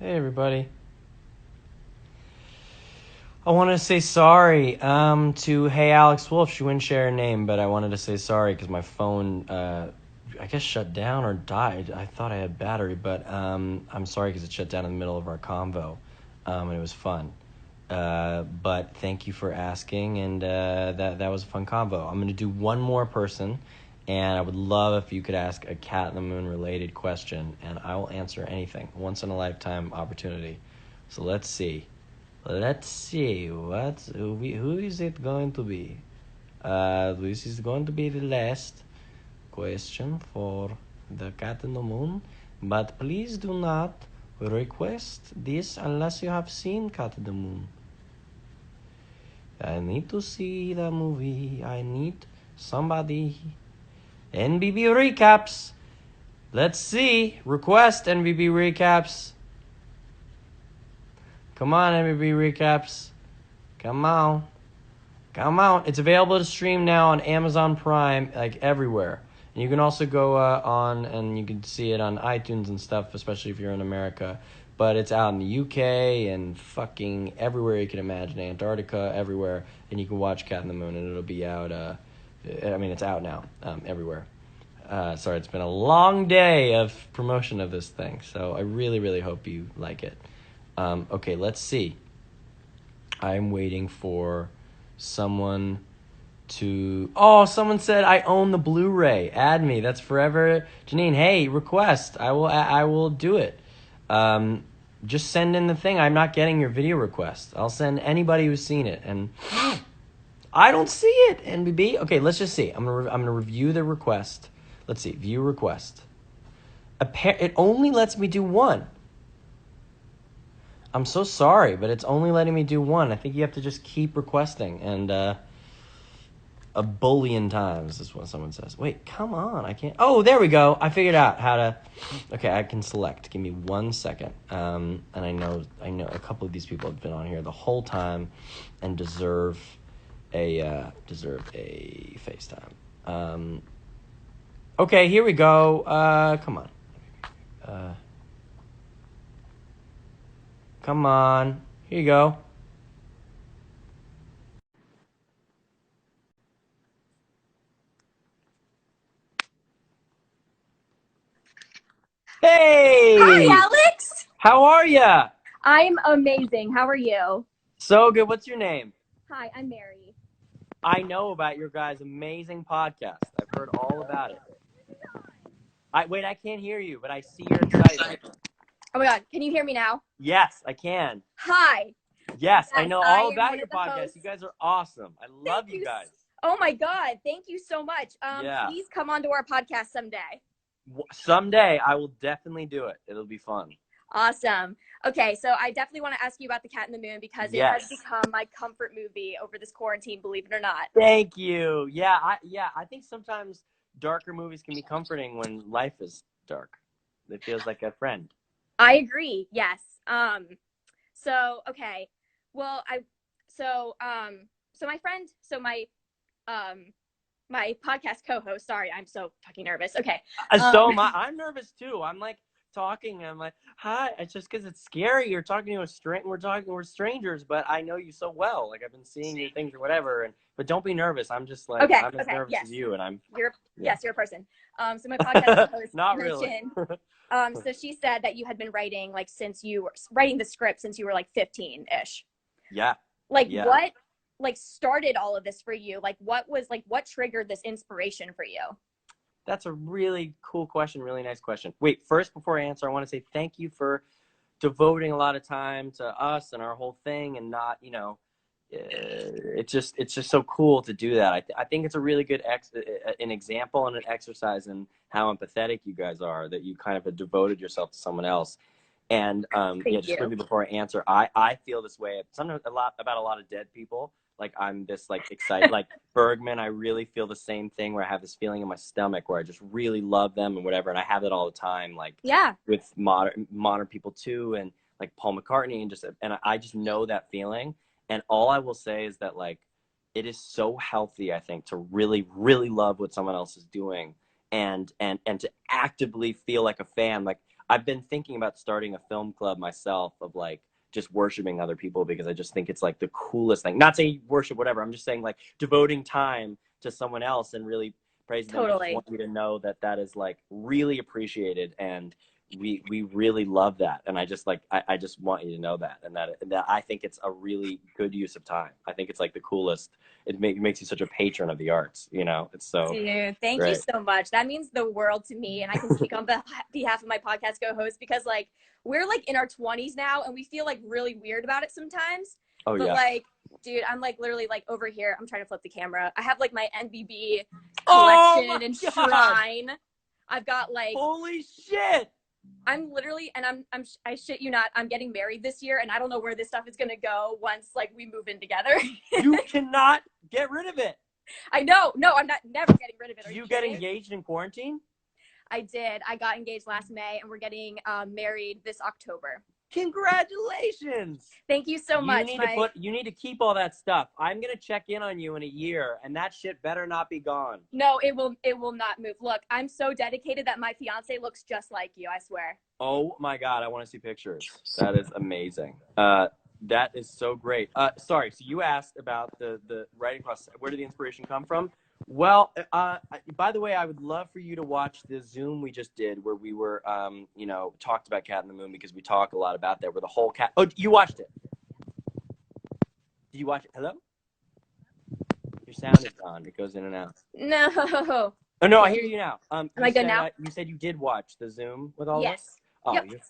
Hey everybody. I wanted to say sorry to Hey Alex Wolff. She wouldn't share her name, but I wanted to say sorry because my phone, I guess, shut down or died. I thought I had battery, but I'm sorry because it shut down in the middle of our convo, and it was fun. But thank you for asking, and that was a fun convo. I'm gonna do one more person, and I would love if you could ask a Cat in the Moon related question, and I will answer anything. Once in a lifetime opportunity. So let's see. Let's see who is it going to be? This is going to be the last question for the Cat in the Moon, but please do not request this unless you have seen Cat in the Moon. I need to see the movie. I need somebody. NBB recaps. Let's see. Request NBB recaps. Come on, NBB recaps. Come on. Come on. It's available to stream now on Amazon Prime, like everywhere. And you can also go on and you can see it on iTunes and stuff, especially if you're in America. But it's out in the UK and fucking everywhere you can imagine, Antarctica, everywhere. And you can watch Cat in the Moon, and it'll be out. It's out now, everywhere. Sorry, it's been a long day of promotion of this thing, so I really, really hope you like it. Okay, let's see. I'm waiting for someone to... Oh, someone said I own the Blu-ray. Add me. That's forever. Janine, hey, request. I will do it. Just send in the thing. I'm not getting your video request. I'll send anybody who's seen it. And I don't see it, NBB. Okay, let's just see. I'm gonna review the request. Let's see. View request. It only lets me do one. I'm so sorry, but it's only letting me do one. I think you have to just keep requesting, and a bullion times is what someone says. Wait, come on, I can't... Oh, there we go. I figured out how to... Okay, I can select. Give me 1 second. And I know a couple of these people have been on here the whole time and deserve a FaceTime. Okay, here we go. Come on. Come on. Here you go. Hey! Hi, Alex. How are ya? I'm amazing. How are you? So good. What's your name? Hi, I'm Mary. I know about your guys' amazing podcast. I've heard all about it. I can't hear you, but I see your excitement. Oh my God, can you hear me now? Yes, I can. Hi. Yes, I Yes, know I all am about one your of the podcast. hosts. You guys are awesome. I love Thank you you. guys. Oh my God, thank you so much. Yeah. Please come onto our podcast someday. Someday I will definitely do it. It'll be fun. Awesome. Okay, so I definitely want to ask you about The Cat in the Moon because it has become my comfort movie over this quarantine, believe it or not. Thank you. Yeah, I think sometimes darker movies can be comforting when life is dark. It feels like a friend. I agree. Yes. So okay. Well, my friend, my podcast co-host. Sorry, I'm so fucking nervous. Okay. So am I. I'm nervous too. I'm like talking. And I'm like, hi. It's just because it's scary. You're talking to a stranger. We're strangers, but I know you so well. Like I've been seeing your things or whatever. But don't be nervous. I'm just like I'm as nervous as you. And Yes, you're a person. So my podcast co-host not mentioned. Really. So she said that you had been writing since you were writing the script since you were 15-ish. Yeah. What started all of this for you? What triggered this inspiration for you? That's a really cool question. Really nice question. Wait, first, before I answer, I want to say thank you for devoting a lot of time to us and our whole thing, and not, it's just so cool to do that. I think it's a really good an example and an exercise in how empathetic you guys are, that you kind of have devoted yourself to someone else. And just quickly before I answer, I feel this way sometimes about a lot of dead people. Like I'm this excited, like Bergman. I really feel the same thing where I have this feeling in my stomach where I just really love them and whatever. And I have it all the time, with modern people too, and like Paul McCartney, and I just know that feeling. And all I will say is that it is so healthy, I think, to really, really love what someone else is doing, and to actively feel like a fan. Like I've been thinking about starting a film club myself of like just worshiping other people, because I just think it's like the coolest thing. Not saying worship whatever. I'm just saying like devoting time to someone else and really praising them. I just want you to know that that is like really appreciated, and we really love that. And I just like I just want you to know that, and that I think it's a really good use of time. I think it's like the coolest. It makes you such a patron of the arts. You know, it's so. Dude, thank great. you so much. That means the world to me, and I can speak on behalf of my podcast co-host, because like we're like in our 20s now, and we feel like really weird about it sometimes. Oh, but yeah. like, dude, I'm like literally like over here. I'm trying to flip the camera. I have like my NBB collection and shrine. I've got like, holy shit. I'm literally, and I shit you not, I'm getting married this year, and I don't know where this stuff is gonna go once like we move in together. You cannot get rid of it. I know. No, I'm never getting rid of it. Did you get engaged in quarantine? I did. I got engaged last May, and we're getting married this October. Congratulations. Thank you so much. You need to keep all that stuff. I'm going to check in on you in a year, and that shit better not be gone. No, it will not move. Look, I'm so dedicated that my fiance looks just like you, I swear. Oh my God, I want to see pictures. That is amazing. That is so great. Sorry, so you asked about the writing process. Where did the inspiration come from? Well, by the way, I would love for you to watch the Zoom we just did where we were, talked about Cat in the Moon, because we talk a lot about that, where the whole cat. Oh, you watched it. Did you watch it? Hello? Your sound is gone. It goes in and out. No. Oh, no, I hear you now. Am I good now? You said you did watch the Zoom with all of us? Yes. Oh, yep.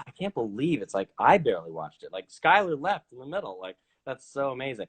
I can't believe it's like I barely watched it. Like Skylar left in the middle. Like that's so amazing.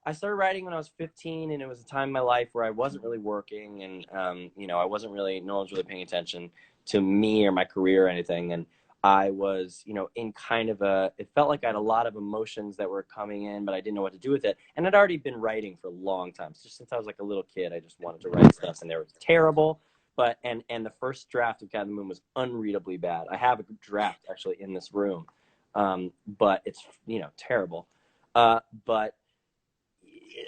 I started writing when I was 15, and it was a time in my life where I wasn't really working, and I wasn't really, no one was really paying attention to me or my career or anything, and I was, in kind of it felt like I had a lot of emotions that were coming in, but I didn't know what to do with it, and I'd already been writing for a long time, just since I was like a little kid. I just wanted to write stuff, and they were terrible. But and the first draft of Cat in the Moon was unreadably bad. I have a draft actually in this room, but it's terrible. But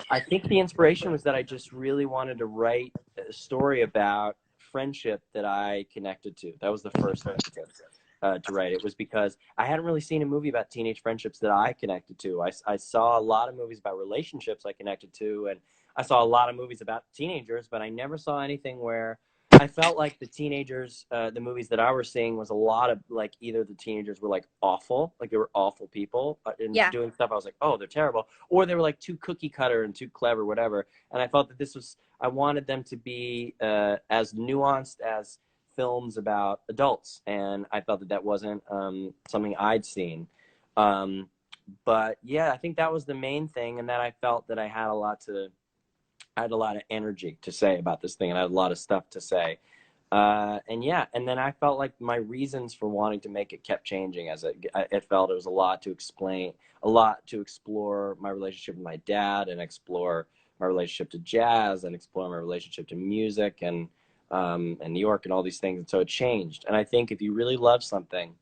I think the inspiration was that I just really wanted to write a story about friendship that I connected to. That was the first impetus to write. It was because I hadn't really seen a movie about teenage friendships that I connected to. I saw a lot of movies about relationships I connected to, and I saw a lot of movies about teenagers, but I never saw anything where I felt like the teenagers, the movies that I was seeing was a lot of like either the teenagers were like awful, like they were awful people and doing stuff. I was like, oh, they're terrible. Or they were like too cookie cutter and too clever, whatever. And I felt that I wanted them to be as nuanced as films about adults. And I felt that wasn't something I'd seen. But yeah, I think that was the main thing. And then I felt that I had a lot of energy to say about this thing, and I had a lot of stuff to say. And then I felt like my reasons for wanting to make it kept changing as it felt it was a lot to explain, a lot to explore my relationship with my dad, and explore my relationship to jazz, and explore my relationship to music and New York and all these things. And so it changed. And I think if you really love something,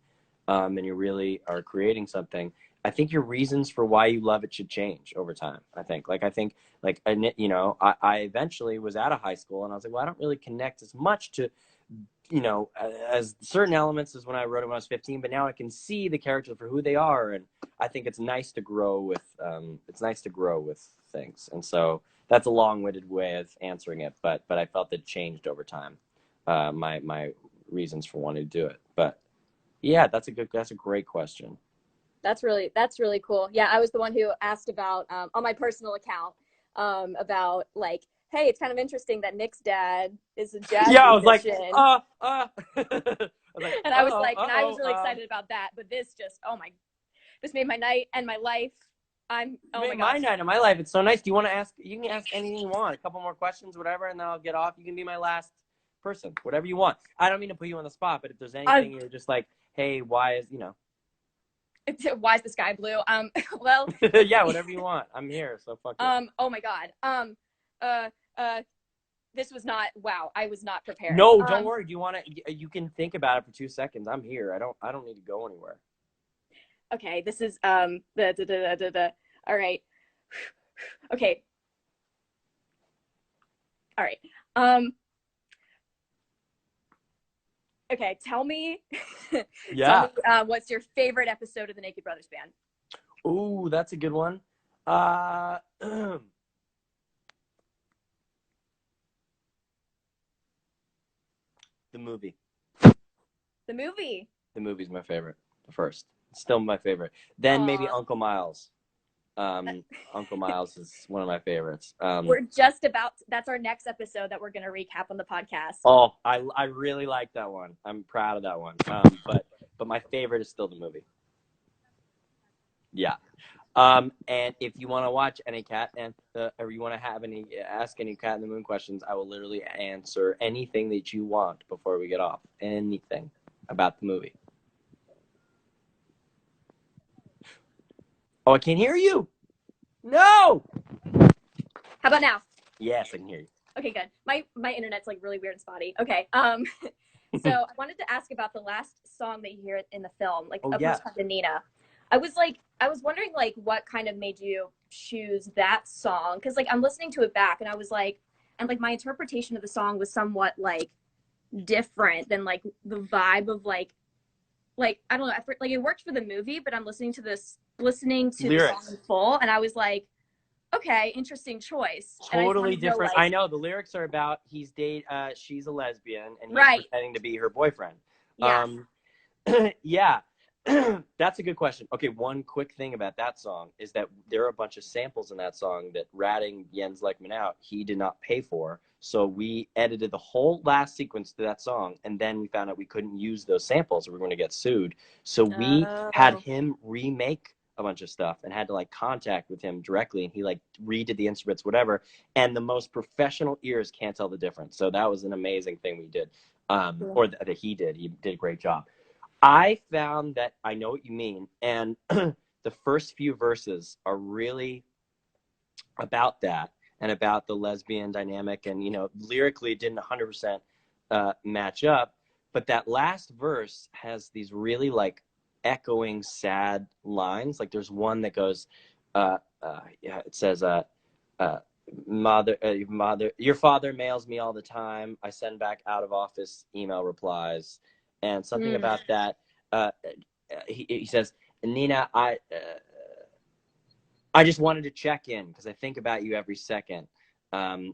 and you really are creating something, I think your reasons for why you love it should change over time. I think I eventually was out of high school, and I was like, well, I don't really connect as much to, as certain elements as when I wrote it when I was 15, but now I can see the characters for who they are. And I think it's nice to grow with, things. And so that's a long-winded way of answering it, but I felt it changed over time, my reasons for wanting to do it. But yeah, that's a great question. That's really cool. Yeah, I was the one who asked about on my personal account about like, hey, it's kind of interesting that Nick's dad is a jazz musician. I was like, and I was really excited about that. But this made my night and my life. My night and my life. It's so nice. Do you want to ask? You can ask anything you want. A couple more questions, whatever, and then I'll get off. You can be my last person, whatever you want. I don't mean to put you on the spot, but if there's anything you're just like, hey, why is why is the sky blue? Well, yeah, whatever you want. I'm here, so fuck it. Oh my God. This was not. Wow, I was not prepared. No, don't worry. Do you want to? You can think about it for 2 seconds. I'm here. I don't need to go anywhere. Okay, this is all right. Okay. All right. Okay, tell me, tell Yeah. me, what's your favorite episode of the Naked Brothers Band? Ooh, that's a good one. Uh, the movie. The movie. The movie's my favorite. The first. It's still my favorite. Then maybe Aw. Uncle Miles. Uncle Miles is one of my favorites. We're just about, that's our next episode that we're going to recap on the podcast. Oh, I really like that one. I'm proud of that one. But my favorite is still the movie. Yeah. And if you want to watch any cat and or you want to have any ask any Cat in the Moon questions, I will literally answer anything that you want before we get off. Anything about the movie. Oh, I can't hear you. No. How about now? Yes, I can hear you. Okay, good. My internet's like really weird and spotty. Okay. So I wanted to ask about the last song that you hear in the film, like Oh, yeah. to Nina. I was wondering like what kind of made you choose that song? Because like I'm listening to it back and I was like, and like my interpretation of the song was somewhat like different than like the vibe of like I don't know, like it worked for the movie, but I'm listening to the Lyrics. song in full, and I was like, okay, interesting choice. Totally different. Know, I know the lyrics are about she's a lesbian and he's right, pretending to be her boyfriend. yes. Yeah. That's a good question. Okay, one quick thing about that song is that there are a bunch of samples in that song that ratting Jens Lekman out, he did not pay for. So we edited the whole last sequence to that song, and then we found out we couldn't use those samples or we were going to get sued. So we had him remake a bunch of stuff and had to like contact with him directly, and he like redid the instruments, whatever. And the most professional ears can't tell the difference. So that was an amazing thing we did, or that he did. He did a great job. I found that I know what you mean, and the first few verses are really about that and about the lesbian dynamic, and lyrically it didn't 100% match up, but that last verse has these really like echoing sad lines. Like there's one that goes, it says, mother, your father mails me all the time. I send back out of office email replies. And something about that, he says, Nina, I just wanted to check in because I think about you every second. And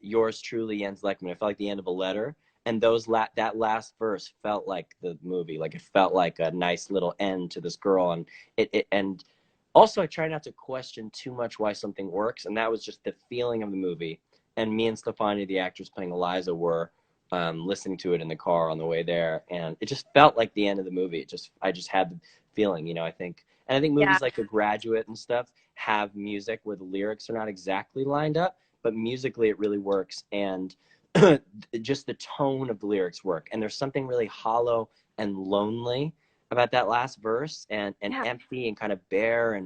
yours truly, Jens Lekman. It felt like the end of a letter. And that last verse felt like the movie. Like it felt like a nice little end to this girl. And also I try not to question too much why something works. And that was just the feeling of the movie. And me and Stefani, the actress playing Eliza, were listening to it in the car on the way there, and it just felt like the end of the movie. I just had the feeling, I think movies like The Graduate and stuff have music where the lyrics are not exactly lined up, but musically it really works, and just the tone of the lyrics work. And there's something really hollow and lonely about that last verse, and empty and kind of bare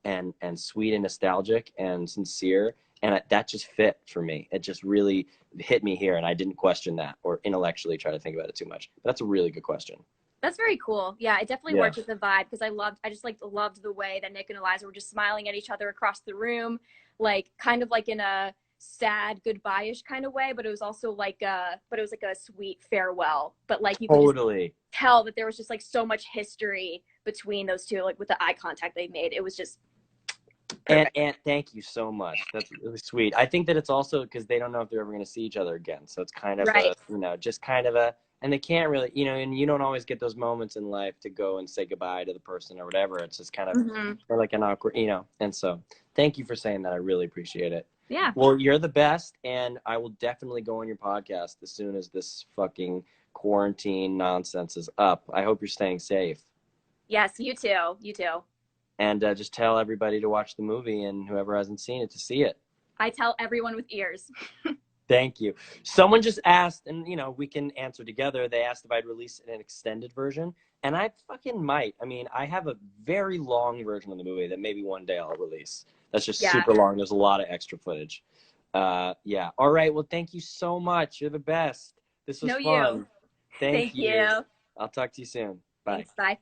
and sweet and nostalgic and sincere. And that just fit for me. It just really hit me here, and I didn't question that or intellectually try to think about it too much. But that's a really good question. That's very cool. Yeah, it definitely worked with the vibe because I just loved the way that Nick and Eliza were just smiling at each other across the room, like kind of like in a sad goodbye-ish kind of way, but it was also like a sweet farewell. But like you could just tell that there was just like so much history between those two, like with the eye contact they made. It was just perfect. And thank you so much. That's really sweet. I think that it's also because they don't know if they're ever going to see each other again. So it's kind of just kind of and they can't really, and you don't always get those moments in life to go and say goodbye to the person or whatever. It's just kind of like an awkward, and so thank you for saying that. I really appreciate it. Yeah. Well, you're the best, and I will definitely go on your podcast as soon as this fucking quarantine nonsense is up. I hope you're staying safe. Yes, you too. You too. And just tell everybody to watch the movie, and whoever hasn't seen it to see it. I tell everyone with ears. Thank you. Someone just asked, and we can answer together. They asked if I'd release an extended version, and I fucking might. I mean, I have a very long version of the movie that maybe one day I'll release. That's just super long. There's a lot of extra footage. Yeah. All right. Well, thank you so much. You're the best. This was fun. Thank you. I'll talk to you soon. Bye. Thanks, bye.